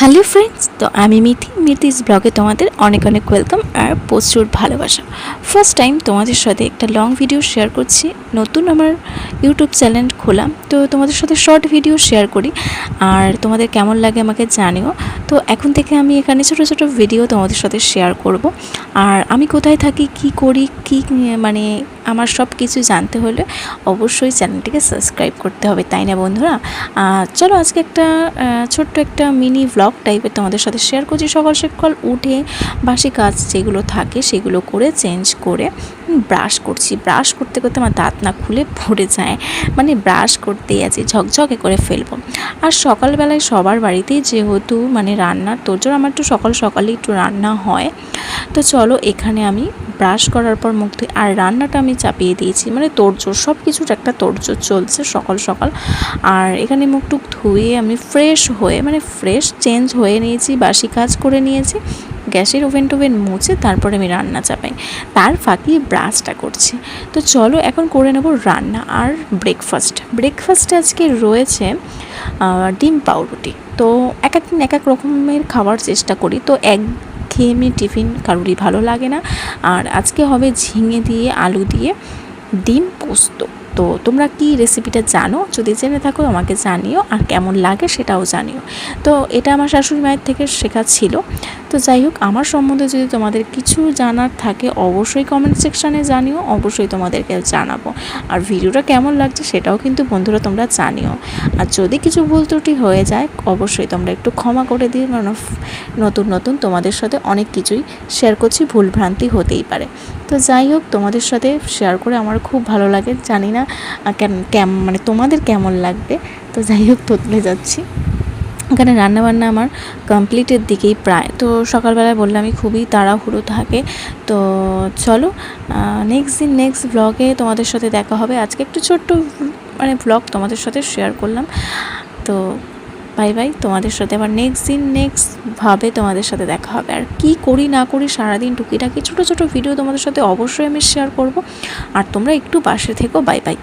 Hello friends, তো আমি মিথিস ব্লগে তোমাদের অনেক অনেক ওয়েলকাম আর প্রচুর ভালোবাসা। ফার্স্ট টাইম তোমাদের সাথে একটা লং ভিডিও শেয়ার করছি। নতুন আমার ইউটিউব চ্যানেল খোলাম, তো তোমাদের সাথে শর্ট ভিডিও শেয়ার করি। আর তোমাদের কেমন লাগে আমাকে জানিও। তো এখন থেকে আমি এখানে ছোটো ছোটো ভিডিও তোমাদের সাথে শেয়ার করব। আর আমি কোথায় থাকি, কি করি, কি মানে আমার সব কিছু জানতে হলে অবশ্যই চ্যানেলটিকে সাবস্ক্রাইব করতে হবে, তাই না বন্ধুরা? চলো আজকে একটা ছোট্ট একটা মিনি ব্লগ টাইপের তোমাদের সাথে শেয়ার করছি। সকাল সকাল উঠে বাসি কাজ যেগুলো থাকে সেগুলো করে চেঞ্জ করে ব্রাশ করছি। ব্রাশ করতে করতে আমার দাঁত না খুলে পড়ে যায়, মানে ব্রাশ করতেই আছি, ঝকঝকে করে ফেলবো। আর সকালবেলায় সবার বাড়িতেই যেহেতু মানে রান্নার তোড়জোড়, আমার একটু সকাল সকালেই একটু রান্না হয়। তো চলো এখানে আমি ব্রাশ করার পর মুখ ধুই, আর রান্নাটা আমি চাপিয়ে দিয়েছি, মানে তোড়জোড় সব কিছুর একটা তোড়জোড় চলছে সকাল সকাল। আর এখানে মুখ টুক ধুয়ে আমি ফ্রেশ হয়ে, মানে ফ্রেশ চেঞ্জ হয়ে নিয়েছি, বাসি কাজ করে নিয়েছি, গ্যাসের ওভেন টোভেন মুছে তারপরে আমি রান্না চাপাই, তার ফাঁকি ব্রাশটা করছি। তো চলো এখন করে নেব রান্না আর ব্রেকফাস্টে আজকে রয়েছে ডিম পাউরুটি। তো এক এক দিন এক এক রকমের খাওয়ার চেষ্টা করি, তো একঘেয়েমি টিফিন কারোরই ভালো লাগে না। আর আজকে হবে ঝিঙে দিয়ে আলু দিয়ে ডিম পোস্ত। তো তোমরা কি রেসিপিটা জানো? যদি জেনে থাকো আমাকে জানিও, আর কেমন লাগে সেটাও জানিও। তো এটা আমার শাশুড়ি মায়ের থেকে শেখা ছিল। তো যাই হোক, আমার সম্বন্ধে যদি তোমাদের কিছু জানার থাকে অবশ্যই কমেন্ট সেকশানে জানিও, অবশ্যই তোমাদেরকে জানাবো। আর ভিডিওটা কেমন লাগছে সেটাও কিন্তু বন্ধুরা তোমরা জানিও। আর যদি কিছু ভুল ত্রুটি হয়ে যায় অবশ্যই তোমরা একটু ক্ষমা করে দিও, কারণ নতুন তোমাদের সাথে অনেক কিছুই শেয়ার করছি, ভুলভ্রান্তি হতেই পারে। তো যাই হোক, তোমাদের সাথে শেয়ার করে আমার খুব ভালো লাগে, জানি না মানে তোমাদের কেমন লাগবে। তো যাই হোক, তোতলে যাচ্ছি। এখানে রান্নাবান্না আমার কমপ্লিটের দিকেই প্রায়। তো সকালবেলায় বললাম আমি খুবই তাড়াহুড়ো থাকে। তো চলো নেক্সট ব্লগে তোমাদের সাথে দেখা হবে। আজকে একটু ছোট্ট মানে ব্লগ তোমাদের সাথে শেয়ার করলাম। তো বাই বাই, তোমাদের সাথে আবার নেক্সটভাবে তোমাদের সাথে দেখা হবে। আর কি করি না করি সারাদিন টুকিটাকি ছোটো ছোটো ভিডিও তোমাদের সাথে অবশ্যই আমি শেয়ার করব। আর তোমরা একটু পাশে থেকো। Bye bye.